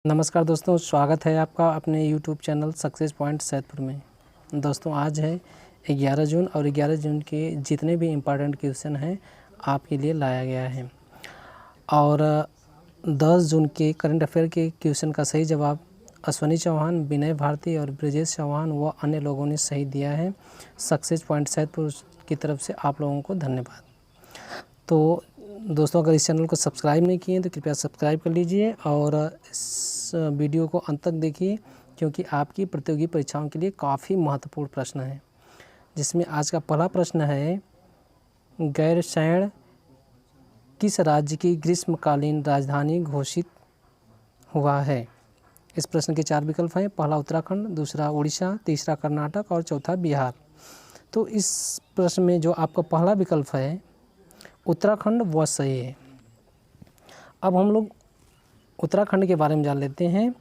नमस्कार दोस्तों, स्वागत है आपका अपने YouTube channel success point Saidpur में। दोस्तों आज है 11 जून और 11 जून के जितने भी इम्पॉर्टेंट क्वेश्चन हैं आपके लिए लाया गया है। और 10 जून के करंट अफेयर के क्वेश्चन का सही जवाब अश्वनी चौहान, विनय भारती और ब्रजेश चौहान व अन्य लोगों ने सही दिया है। सक्सेस पॉइंट सैदपुर की तरफ से आप लोगों को धन्यवाद। तो दोस्तों, अगर इस चैनल को सब्सक्राइब नहीं किए तो कृपया सब्सक्राइब कर लीजिए और इस वीडियो को अंत तक देखिए, क्योंकि आपकी प्रतियोगी परीक्षाओं के लिए काफ़ी महत्वपूर्ण प्रश्न है। जिसमें आज का पहला प्रश्न है, गैरसैंण किस राज्य की ग्रीष्मकालीन राजधानी घोषित हुआ है? इस प्रश्न के 4 विकल्प हैं। पहला उत्तराखंड, दूसरा उड़ीसा, तीसरा कर्नाटक और चौथा बिहार। तो इस प्रश्न में जो आपका पहला विकल्प है उत्तराखंड वह सही है। अब हम लोग उत्तराखंड के बारे में जान लेते हैं।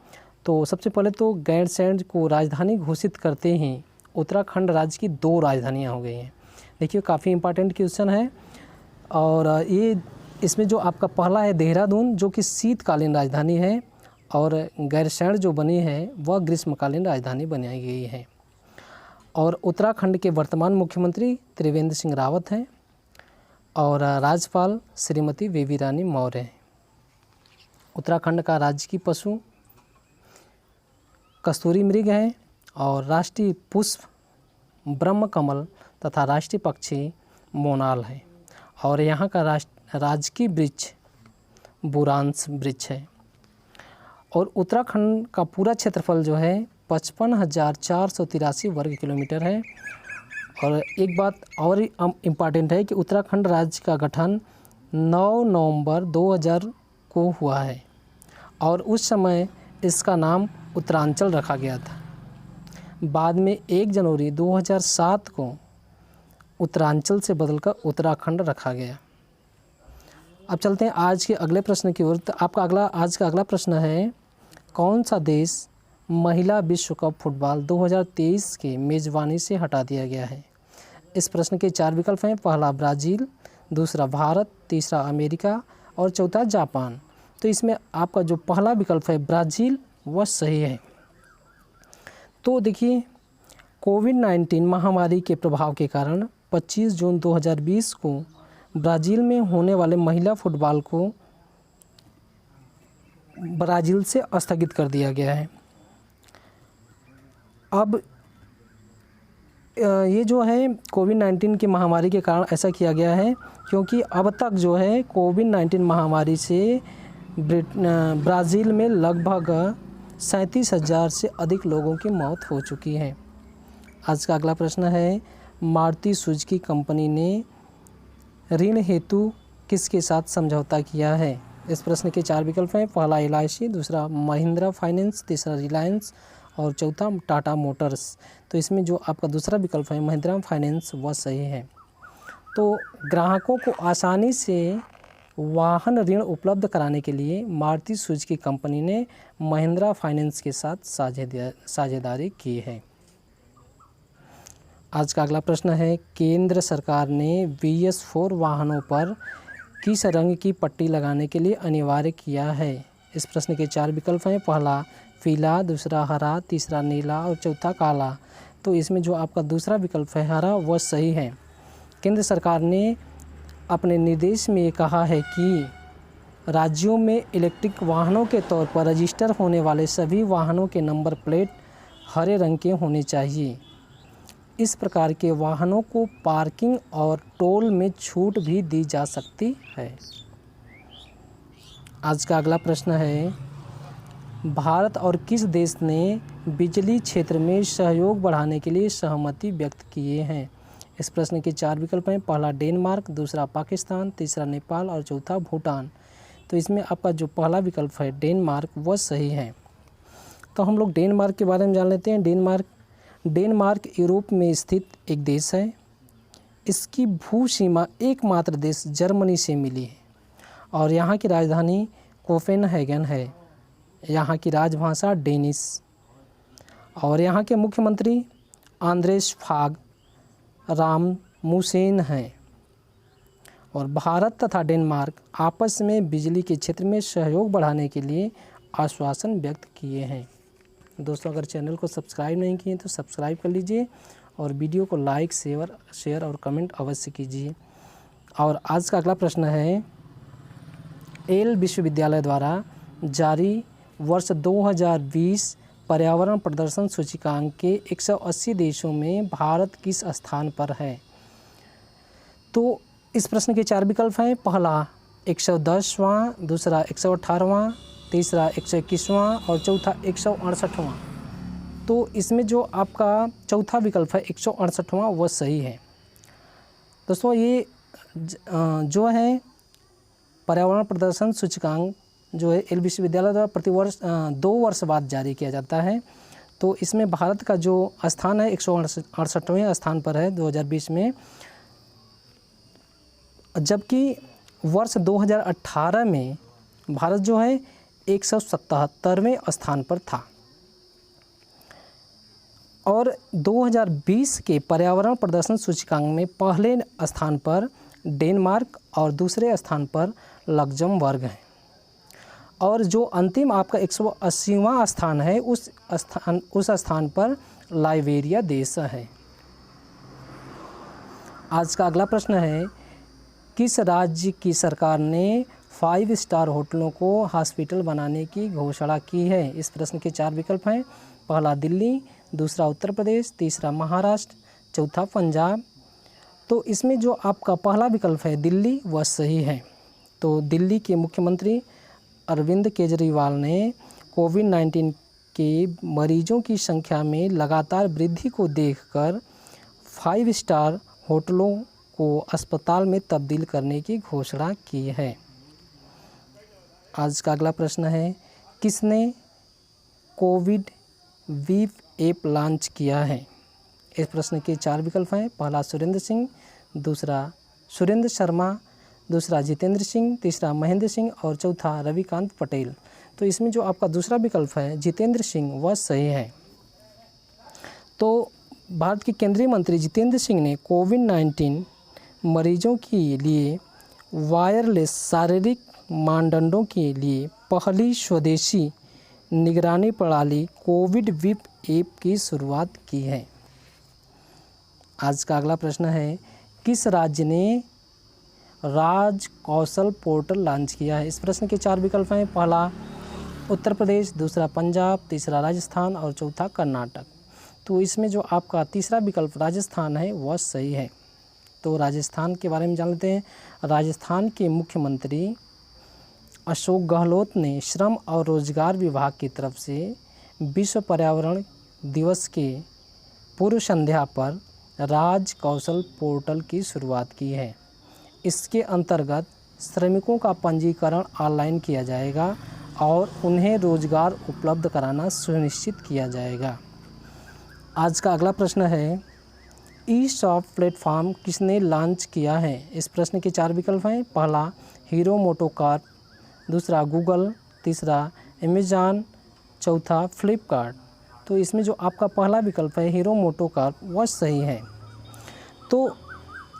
तो सबसे पहले तो गैरसैंण को राजधानी घोषित करते ही उत्तराखंड राज्य की 2 राजधानियां हो गई हैं। देखिए, काफ़ी इम्पोर्टेंट क्वेश्चन है। और ये इसमें जो आपका पहला है देहरादून, जो कि शीतकालीन राजधानी है, और गैरसैंण जो बनी है वह ग्रीष्मकालीन राजधानी बनाई गई है। और उत्तराखंड के वर्तमान मुख्यमंत्री त्रिवेंद्र सिंह रावत हैं और राज्यपाल श्रीमती बेबी रानी मौर्य हैं। उत्तराखंड का राजकीय पशु कस्तूरी मृग है और राष्ट्रीय पुष्प ब्रह्म कमल तथा राष्ट्रीय पक्षी मोनाल है। और यहाँ का राजकीय वृक्ष बुरांश वृक्ष है। और उत्तराखंड का पूरा क्षेत्रफल जो है 55,483 वर्ग किलोमीटर है। और एक बात और इम्पॉर्टेंट है कि उत्तराखंड राज्य का गठन 9 नवंबर 2000 को हुआ है और उस समय इसका नाम उत्तरांचल रखा गया था। बाद में 1 जनवरी 2007 को उत्तरांचल से बदलकर उत्तराखंड रखा गया। अब चलते हैं आज के अगले प्रश्न की ओर। तो आपका आज का अगला प्रश्न है, कौन सा देश महिला विश्व कप फुटबॉल 2023 के मेज़बानी से हटा दिया गया है? इस प्रश्न के 4 विकल्प हैं। पहला ब्राज़ील, दूसरा भारत, तीसरा अमेरिका और चौथा जापान। तो इसमें आपका जो पहला विकल्प है ब्राज़ील वह सही है। तो देखिए, कोविड-19 महामारी के प्रभाव के कारण 25 जून 2020 को ब्राज़ील में होने वाले महिला फुटबॉल को ब्राज़ील से स्थगित कर दिया गया है। अब ये जो है कोविड-19 की महामारी के कारण ऐसा किया गया है, क्योंकि अब तक जो है कोविड-19 महामारी से ब्राज़ील में लगभग 37,000 से अधिक लोगों की मौत हो चुकी है। आज का अगला प्रश्न है, मारुति सुजुकी कंपनी ने ऋण हेतु किसके साथ समझौता किया है? इस प्रश्न के 4 विकल्प हैं। पहला LIC, दूसरा महिंद्रा फाइनेंस, तीसरा रिलायंस और चौथा टाटा मोटर्स। तो इसमें जो आपका दूसरा विकल्प है महिंद्रा फाइनेंस वह सही है। तो ग्राहकों को आसानी से वाहन ऋण उपलब्ध कराने के लिए मारुति सुजुकी कंपनी ने महिंद्रा फाइनेंस के साथ साझेदारी की है। आज का अगला प्रश्न है, केंद्र सरकार ने BS4 वाहनों पर किस रंग की पट्टी लगाने के लिए अनिवार्य किया है? इस प्रश्न के 4 विकल्प हैं। पहला पीला, दूसरा हरा, तीसरा नीला और चौथा काला। तो इसमें जो आपका दूसरा विकल्प है हरा वह सही है। केंद्र सरकार ने अपने निर्देश में ये कहा है कि राज्यों में इलेक्ट्रिक वाहनों के तौर पर रजिस्टर होने वाले सभी वाहनों के नंबर प्लेट हरे रंग के होने चाहिए। इस प्रकार के वाहनों को पार्किंग और टोल में छूट भी दी जा सकती है। आज का अगला प्रश्न है, भारत और किस देश ने बिजली क्षेत्र में सहयोग बढ़ाने के लिए सहमति व्यक्त किए हैं? इस प्रश्न के 4 विकल्प हैं। पहला डेनमार्क, दूसरा पाकिस्तान, तीसरा नेपाल और चौथा भूटान। तो इसमें आपका जो पहला विकल्प है डेनमार्क वह सही है। तो हम लोग डेनमार्क के बारे में जान लेते हैं। डेनमार्क यूरोप में स्थित एक देश है। इसकी भू सीमा एकमात्र देश जर्मनी से मिली है और यहाँ की राजधानी कोपेनहेगन है। यहाँ की राजभाषा डेनिश और यहाँ के मुख्यमंत्री आंद्रेस फाग रासमुसेन हैं। और भारत तथा डेनमार्क आपस में बिजली के क्षेत्र में सहयोग बढ़ाने के लिए आश्वासन व्यक्त किए हैं। दोस्तों, अगर चैनल को सब्सक्राइब नहीं किए तो सब्सक्राइब कर लीजिए और वीडियो को लाइक शेयर और कमेंट अवश्य कीजिए। और आज का अगला प्रश्न है, येल विश्वविद्यालय द्वारा जारी वर्ष 2020 पर्यावरण प्रदर्शन सूचकांक के 180 देशों में भारत किस स्थान पर है? तो इस प्रश्न के 4 विकल्प हैं। पहला 110वां, दूसरा 118वां, तीसरा 121वां और चौथा 168वां। तो इसमें जो आपका चौथा विकल्प है 168वां वह सही है। दोस्तों, ये जो है पर्यावरण प्रदर्शन सूचकांक जो है येल विश्वविद्यालय द्वारा प्रतिवर्ष 2 वर्ष बाद जारी किया जाता है। तो इसमें भारत का जो स्थान है 168वें स्थान पर है 2020 में, जबकि वर्ष 2018 में भारत जो है 177वें स्थान पर था। और 2020 के पर्यावरण प्रदर्शन सूचकांक में पहले स्थान पर डेनमार्क और दूसरे स्थान पर लक्ज़मबर्ग है। और जो अंतिम आपका 180वां स्थान है उस स्थान पर लाइबेरिया देश है। आज का अगला प्रश्न है, किस राज्य की सरकार ने 5 स्टार होटलों को हॉस्पिटल बनाने की घोषणा की है? इस प्रश्न के 4 विकल्प हैं। पहला दिल्ली, दूसरा उत्तर प्रदेश, तीसरा महाराष्ट्र, चौथा पंजाब। तो इसमें जो आपका पहला विकल्प है दिल्ली वह सही है। तो दिल्ली के मुख्यमंत्री अरविंद केजरीवाल ने कोविड-19 के मरीजों की संख्या में लगातार वृद्धि को देखकर 5 स्टार होटलों को अस्पताल में तब्दील करने की घोषणा की है। आज का अगला प्रश्न है, किसने कोविड वीप ऐप लॉन्च किया है? इस प्रश्न के 4 विकल्प हैं। पहला सुरेंद्र सिंह, दूसरा सुरेंद्र शर्मा, दूसरा जितेंद्र सिंह, तीसरा महेंद्र सिंह और चौथा रविकांत पटेल। तो इसमें जो आपका दूसरा विकल्प है जितेंद्र सिंह वह सही है। तो भारत के केंद्रीय मंत्री जितेंद्र सिंह ने कोविड-19 मरीजों के लिए वायरलेस शारीरिक मानदंडों के लिए पहली स्वदेशी निगरानी प्रणाली कोविड वीप ऐप की शुरुआत की है। आज का अगला प्रश्न है, किस राज्य ने राज कौशल पोर्टल लॉन्च किया है? इस प्रश्न के 4 विकल्प हैं। पहला उत्तर प्रदेश, दूसरा पंजाब, तीसरा राजस्थान और चौथा कर्नाटक। तो इसमें जो आपका तीसरा विकल्प राजस्थान है वह सही है। तो राजस्थान के बारे में जान लेते हैं। राजस्थान के मुख्यमंत्री अशोक गहलोत ने श्रम और रोजगार विभाग की तरफ से विश्व पर्यावरण दिवस के पूर्व संध्या पर राज कौशल पोर्टल की शुरुआत की है। इसके अंतर्गत श्रमिकों का पंजीकरण ऑनलाइन किया जाएगा और उन्हें रोजगार उपलब्ध कराना सुनिश्चित किया जाएगा। आज का अगला प्रश्न है, ई-शॉप प्लेटफॉर्म किसने लॉन्च किया है? इस प्रश्न के 4 विकल्प हैं। पहला हीरो मोटोकॉर्प, दूसरा गूगल, तीसरा अमेज़न, चौथा फ्लिपकार्ट। तो इसमें जो आपका पहला विकल्प है हीरो मोटोकॉर्प वह सही है। तो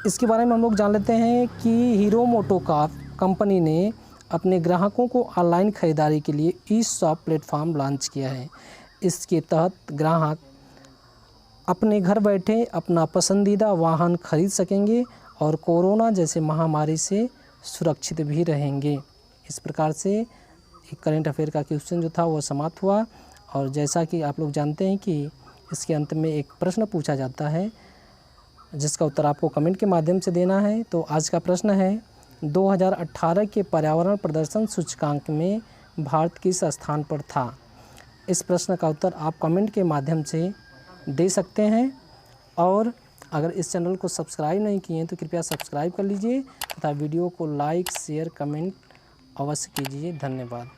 इसके बारे में हम लोग जान लेते हैं कि हीरो मोटोकॉर्प कंपनी ने अपने ग्राहकों को ऑनलाइन ख़रीदारी के लिए ई-शॉप प्लेटफॉर्म लॉन्च किया है। इसके तहत ग्राहक अपने घर बैठे अपना पसंदीदा वाहन खरीद सकेंगे और कोरोना जैसे महामारी से सुरक्षित भी रहेंगे। इस प्रकार से एक करंट अफेयर का क्वेश्चन जो था वो समाप्त हुआ। और जैसा कि आप लोग जानते हैं कि इसके अंत में एक प्रश्न पूछा जाता है जिसका उत्तर आपको कमेंट के माध्यम से देना है। तो आज का प्रश्न है, 2018 के पर्यावरण प्रदर्शन सूचकांक में भारत किस स्थान पर था? इस प्रश्न का उत्तर आप कमेंट के माध्यम से दे सकते हैं। और अगर इस चैनल को सब्सक्राइब नहीं किए हैं तो कृपया सब्सक्राइब कर लीजिए तथा वीडियो को लाइक शेयर कमेंट अवश्य कीजिए। धन्यवाद।